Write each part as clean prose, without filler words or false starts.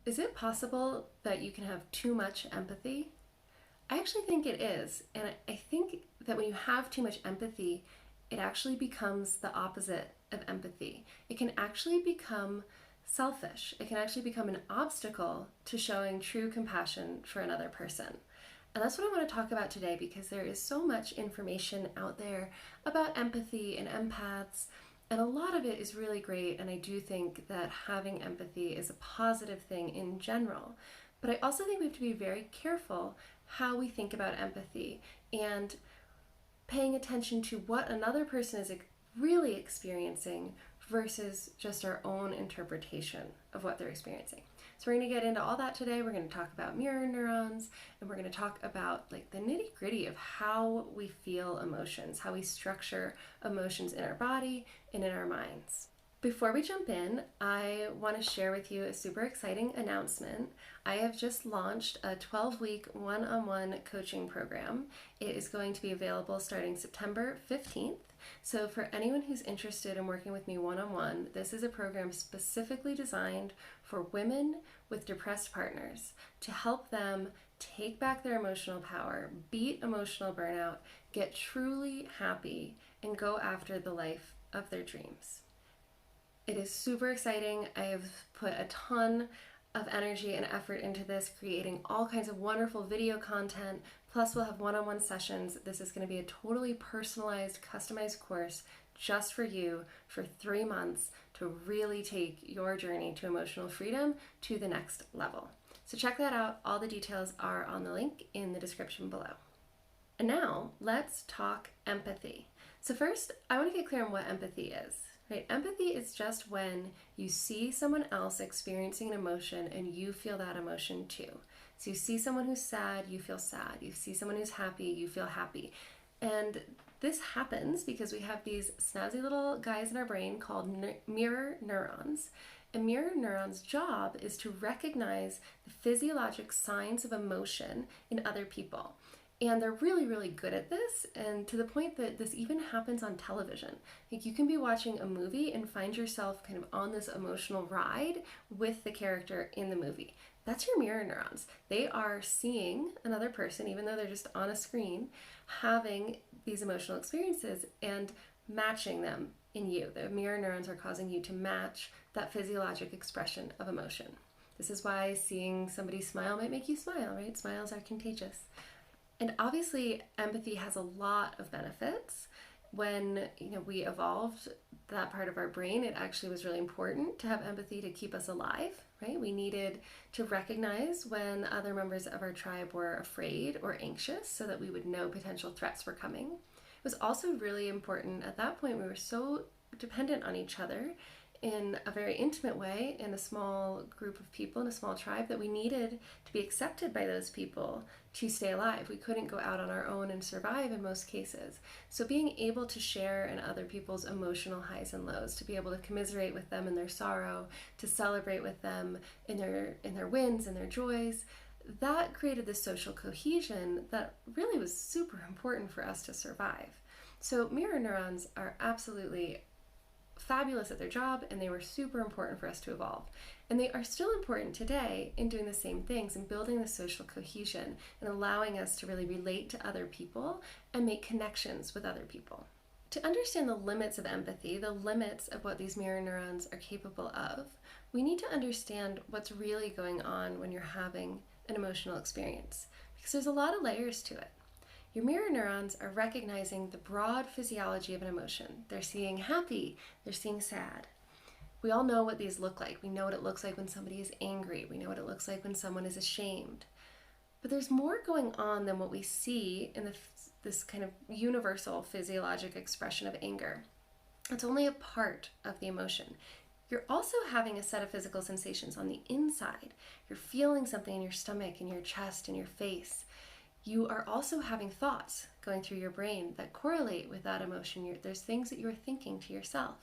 Is it possible that you can have too much empathy? I actually think it is. And I think that when you have too much empathy, it actually becomes the opposite of empathy. It can actually become selfish. It can actually become an obstacle to showing true compassion for another person. And that's what I want to talk about today because there is so much information out there about empathy and empaths, and a lot of it is really great. And I do think that having empathy is a positive thing in general. But I also think we have to be very careful how we think about empathy and paying attention to what another person is really experiencing versus just our own interpretation of what they're experiencing. So we're going to get into all that today. We're going to talk about mirror neurons, and we're going to talk about like the nitty-gritty of how we feel emotions, how we structure emotions in our body and in our minds. Before we jump in, I want to share with you a super exciting announcement. I have just launched a 12-week one-on-one coaching program. It is going to be available starting September 15th. So for anyone who's interested in working with me one-on-one, this is a program specifically designed for women with depressed partners to help them take back their emotional power, beat emotional burnout, get truly happy, and go after the life of their dreams. It is super exciting. I have put a ton of energy and effort into this, creating all kinds of wonderful video content. Plus, we'll have one-on-one sessions. This is going to be a totally personalized, customized course just for you for 3 months to really take your journey to emotional freedom to the next level. So check that out. All the details are on the link in the description below. And now, let's talk empathy. So first, I want to get clear on what empathy is. Right? Empathy is just when you see someone else experiencing an emotion and you feel that emotion too. So you see someone who's sad, you feel sad. You see someone who's happy, you feel happy. And this happens because we have these snazzy little guys in our brain called mirror neurons. And mirror neurons' job is to recognize the physiologic signs of emotion in other people. And they're really, really good at this, and to the point that this even happens on television. Like, you can be watching a movie and find yourself kind of on this emotional ride with the character in the movie. That's your mirror neurons. They are seeing another person, even though they're just on a screen, having these emotional experiences and matching them in you. The mirror neurons are causing you to match that physiologic expression of emotion. This is why seeing somebody smile might make you smile, right? Smiles are contagious. And obviously, empathy has a lot of benefits. When we evolved that part of our brain, it actually was really important to have empathy to keep us alive, right? We needed to recognize when other members of our tribe were afraid or anxious so that we would know potential threats were coming. It was also really important at that point. We were so dependent on each other in a very intimate way in a small group of people, in a small tribe, that we needed to be accepted by those people to stay alive. We couldn't go out on our own and survive in most cases. So being able to share in other people's emotional highs and lows, to be able to commiserate with them in their sorrow, to celebrate with them in their wins and their joys, that created this social cohesion that really was super important for us to survive. So mirror neurons are absolutely fabulous at their job, and they were super important for us to evolve. And they are still important today in doing the same things and building the social cohesion and allowing us to really relate to other people and make connections with other people. To understand the limits of empathy, the limits of what these mirror neurons are capable of, we need to understand what's really going on when you're having an emotional experience, because there's a lot of layers to it. Your mirror neurons are recognizing the broad physiology of an emotion. They're seeing happy, they're seeing sad. We all know what these look like. We know what it looks like when somebody is angry. We know what it looks like when someone is ashamed. But there's more going on than what we see in this kind of universal physiologic expression of anger. It's only a part of the emotion. You're also having a set of physical sensations on the inside. You're feeling something in your stomach, in your chest, in your face. You are also having thoughts going through your brain that correlate with that emotion. There's things that you're thinking to yourself.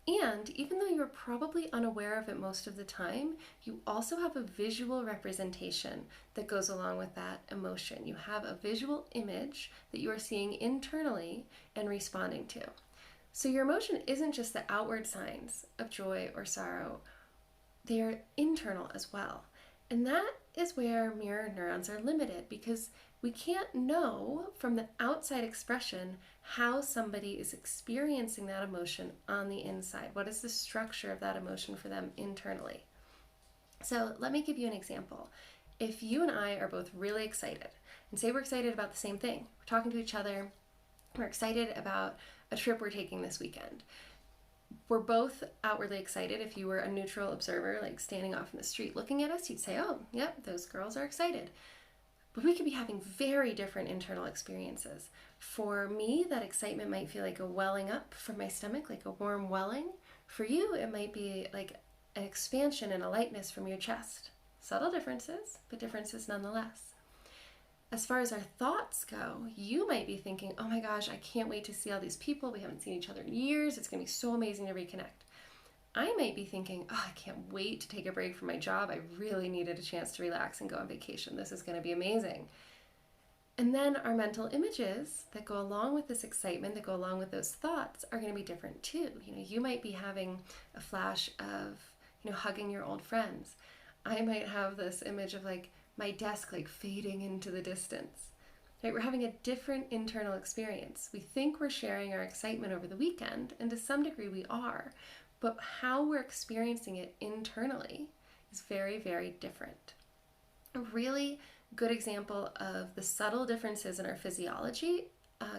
And even though you're probably unaware of it most of the time, you also have a visual representation that goes along with that emotion. You have a visual image that you are seeing internally and responding to. So your emotion isn't just the outward signs of joy or sorrow they're internal as well. And that is where mirror neurons are limited, because we can't know from the outside expression how somebody is experiencing that emotion on the inside. What is the structure of that emotion for them internally? So let me give you an example. If you and I are both really excited, and say we're excited about the same thing, we're talking to each other, we're excited about a trip we're taking this weekend. We're both outwardly excited. If you were a neutral observer, like standing off in the street looking at us, you'd say, oh, yep, those girls are excited. But we could be having very different internal experiences. For me, that excitement might feel like a welling up from my stomach, like a warm welling. For you, it might be like an expansion and a lightness from your chest. Subtle differences, but differences nonetheless. As far as our thoughts go, you might be thinking, oh my gosh, I can't wait to see all these people. We haven't seen each other in years. It's going to be so amazing to reconnect. I might be thinking, oh, I can't wait to take a break from my job. I really needed a chance to relax and go on vacation. This is going to be amazing. And then our mental images that go along with this excitement, that go along with those thoughts, are going to be different too. You might be having a flash of, hugging your old friends. I might have this image of like my desk like fading into the distance. Right? We're having a different internal experience. We think we're sharing our excitement over the weekend, and to some degree we are. But how we're experiencing it internally is very, very different. A really good example of the subtle differences in our physiology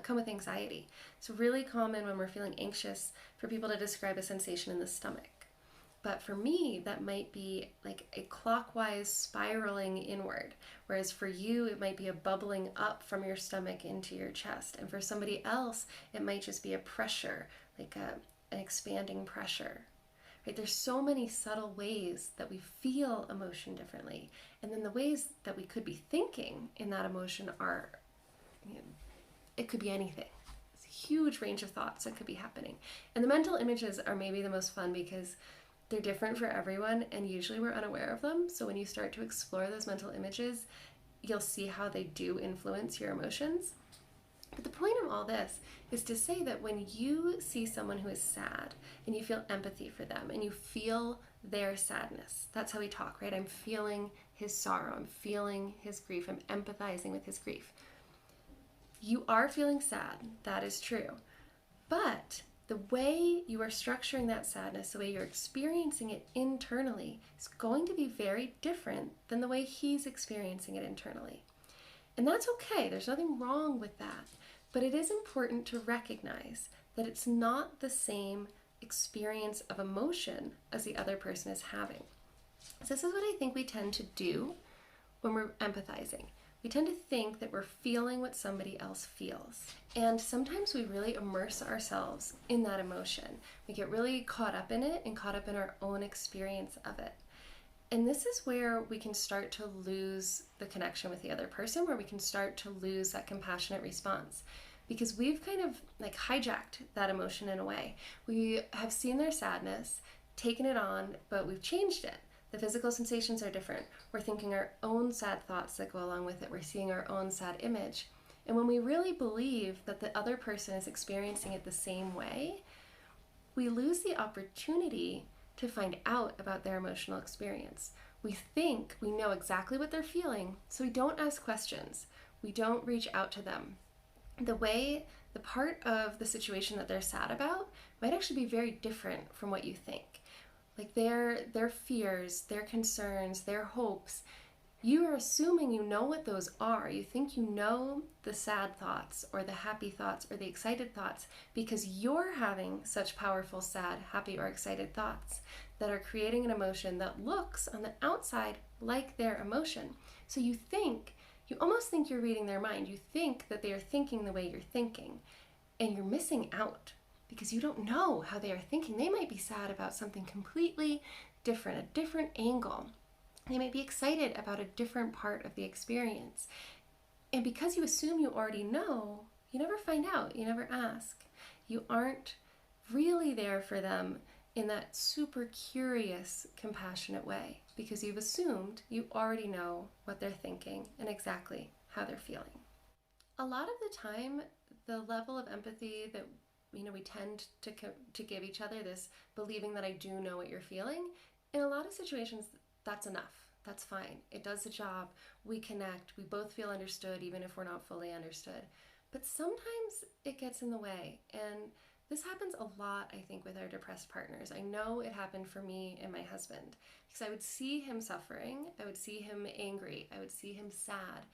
come with anxiety. It's really common when we're feeling anxious for people to describe a sensation in the stomach. But for me, that might be like a clockwise spiraling inward, whereas for you, it might be a bubbling up from your stomach into your chest. And for somebody else, it might just be a pressure, like an expanding pressure. Right? There's so many subtle ways that we feel emotion differently. And then the ways that we could be thinking in that emotion are, it could be anything. It's a huge range of thoughts that could be happening. And the mental images are maybe the most fun because they're different for everyone, and usually we're unaware of them. So when you start to explore those mental images, you'll see how they do influence your emotions. But the point of all this is to say that when you see someone who is sad and you feel empathy for them and you feel their sadness, that's how we talk, right? I'm feeling his sorrow, I'm feeling his grief, I'm empathizing with his grief. You are feeling sad, that is true. But the way you are structuring that sadness, the way you're experiencing it internally, is going to be very different than the way he's experiencing it internally. And that's okay, there's nothing wrong with that. But it is important to recognize that it's not the same experience of emotion as the other person is having. So this is what I think we tend to do when we're empathizing. We tend to think that we're feeling what somebody else feels. And sometimes we really immerse ourselves in that emotion. We get really caught up in it and caught up in our own experience of it. And this is where we can start to lose the connection with the other person, where we can start to lose that compassionate response. Because we've kind of like hijacked that emotion in a way. We have seen their sadness, taken it on, but we've changed it. The physical sensations are different. We're thinking our own sad thoughts that go along with it. We're seeing our own sad image. And when we really believe that the other person is experiencing it the same way, we lose the opportunity to find out about their emotional experience. We think we know exactly what they're feeling, so we don't ask questions. We don't reach out to them. The part of the situation that they're sad about might actually be very different from what you think. Like their fears, their concerns, their hopes, you are assuming you know what those are. You think you know the sad thoughts or the happy thoughts or the excited thoughts because you're having such powerful sad, happy, or excited thoughts that are creating an emotion that looks on the outside like their emotion. So you almost think you're reading their mind. You think that they are thinking the way you're thinking, and you're missing out because you don't know how they are thinking. They might be sad about something completely different, a different angle. They might be excited about a different part of the experience. And because you assume you already know, you never find out, you never ask. You aren't really there for them in that super curious, compassionate way because you've assumed you already know what they're thinking and exactly how they're feeling. A lot of the time, the level of empathy that we tend to give each other, this believing that I do know what you're feeling, In a lot of situations, that's enough. That's fine. It does the job. We connect. We both feel understood, even if we're not fully understood. But sometimes it gets in the way. And this happens a lot, I think, with our depressed partners. I know it happened for me and my husband because I would see him suffering. I would see him angry. I would see him sad.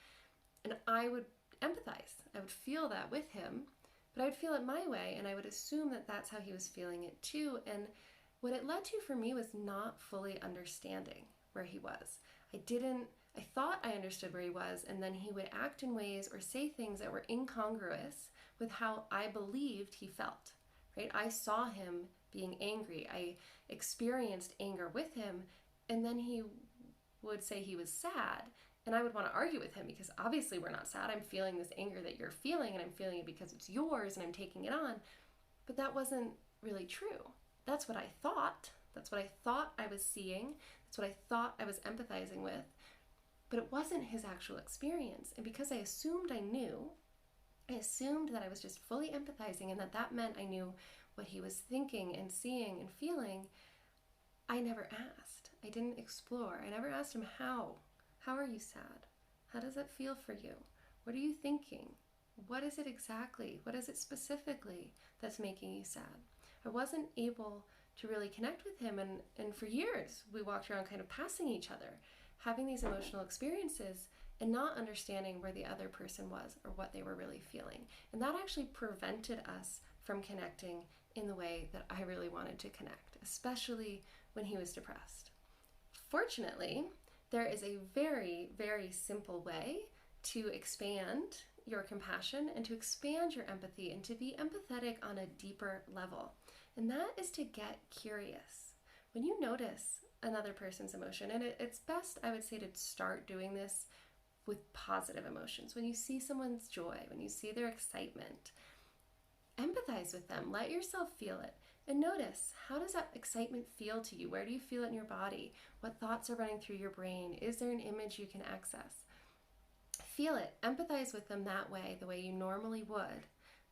And I would empathize. I would feel that with him, but I would feel it my way. And I would assume that that's how he was feeling it too. And what it led to for me was not fully understanding where he was. I thought I understood where he was, and then he would act in ways or say things that were incongruous with how I believed he felt, right? I saw him being angry. I experienced anger with him, and then he would say he was sad, and I would want to argue with him because obviously we're not sad. I'm feeling this anger that you're feeling, and I'm feeling it because it's yours, and I'm taking it on. But that wasn't really true. That's what I thought. That's what I thought I was seeing. That's what I thought I was empathizing with. But it wasn't his actual experience. And because I assumed I knew, I assumed that I was just fully empathizing and that that meant I knew what he was thinking and seeing and feeling, I never asked. I didn't explore. I never asked him how. How are you sad? How does that feel for you? What are you thinking? What is it exactly? What is it specifically that's making you sad? I wasn't able to really connect with him, and for years we walked around kind of passing each other, having these emotional experiences and not understanding where the other person was or what they were really feeling. And that actually prevented us from connecting in the way that I really wanted to connect, especially when he was depressed. Fortunately, there is a very, very simple way to expand your compassion and to expand your empathy and to be empathetic on a deeper level. And that is to get curious. When you notice another person's emotion, and it's best, I would say, to start doing this with positive emotions. When you see someone's joy, when you see their excitement, empathize with them. Let yourself feel it. And notice, how does that excitement feel to you? Where do you feel it in your body? What thoughts are running through your brain? Is there an image you can access? Feel it. Empathize with them that way, the way you normally would.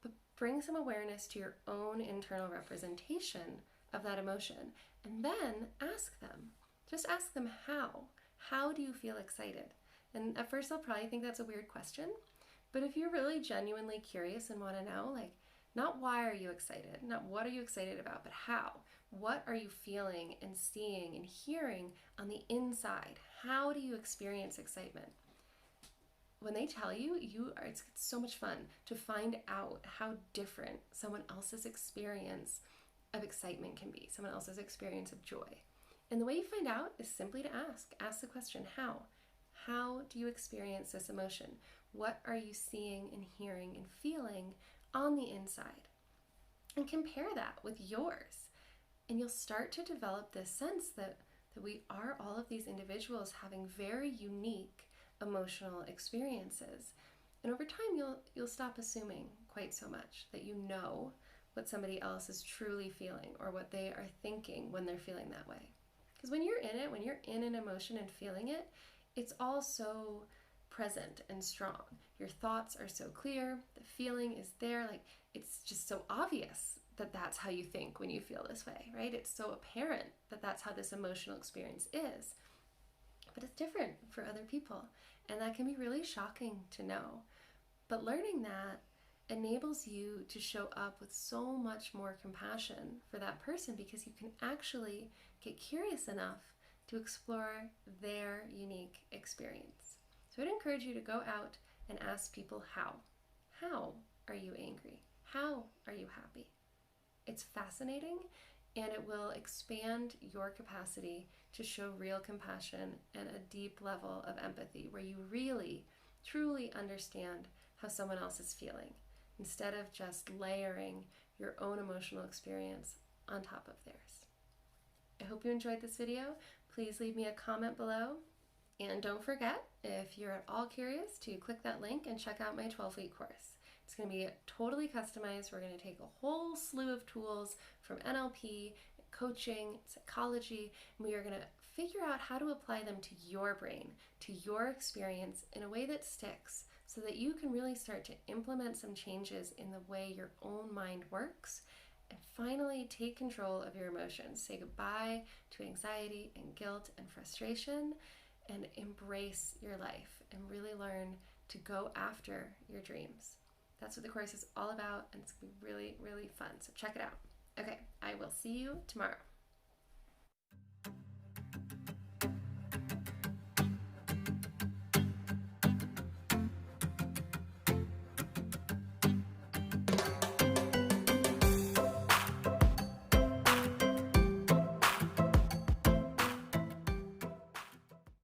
But bring some awareness to your own internal representation of that emotion. And then ask them. Just ask them how. How do you feel excited? And at first they'll probably think that's a weird question. But if you're really genuinely curious and want to know, like, not why are you excited, not what are you excited about, but how. What are you feeling and seeing and hearing on the inside? How do you experience excitement? When they tell you, it's so much fun to find out how different someone else's experience of excitement can be, someone else's experience of joy. And the way you find out is simply to ask. Ask the question, how? How do you experience this emotion? What are you seeing and hearing and feeling on the inside? And compare that with yours. And you'll start to develop this sense that we are all of these individuals having very unique emotional experiences. And over time, you'll stop assuming quite so much that you know what somebody else is truly feeling or what they are thinking when they're feeling that way. Because when you're in it, when you're in an emotion and feeling it, it's all so present and strong. Your thoughts are so clear, the feeling is there, like it's just so obvious that that's how you think when you feel this way, right? It's so apparent that that's how this emotional experience is. But it's different for other people, and that can be really shocking to know. But learning that enables you to show up with so much more compassion for that person because you can actually get curious enough to explore their unique experience. So I'd encourage you to go out and ask people how. How are you angry? How are you happy? It's fascinating, and it will expand your capacity to show real compassion and a deep level of empathy where you really, truly understand how someone else is feeling instead of just layering your own emotional experience on top of theirs. I hope you enjoyed this video. Please leave me a comment below. And don't forget, if you're at all curious, to click that link and check out my 12-week course. It's going to be totally customized. We're going to take a whole slew of tools from NLP, coaching, psychology, and we are going to figure out how to apply them to your brain, to your experience in a way that sticks so that you can really start to implement some changes in the way your own mind works and finally take control of your emotions. Say goodbye to anxiety and guilt and frustration, and embrace your life and really learn to go after your dreams. That's what the course is all about, and it's going to be really, really fun. So check it out. Okay, I will see you tomorrow.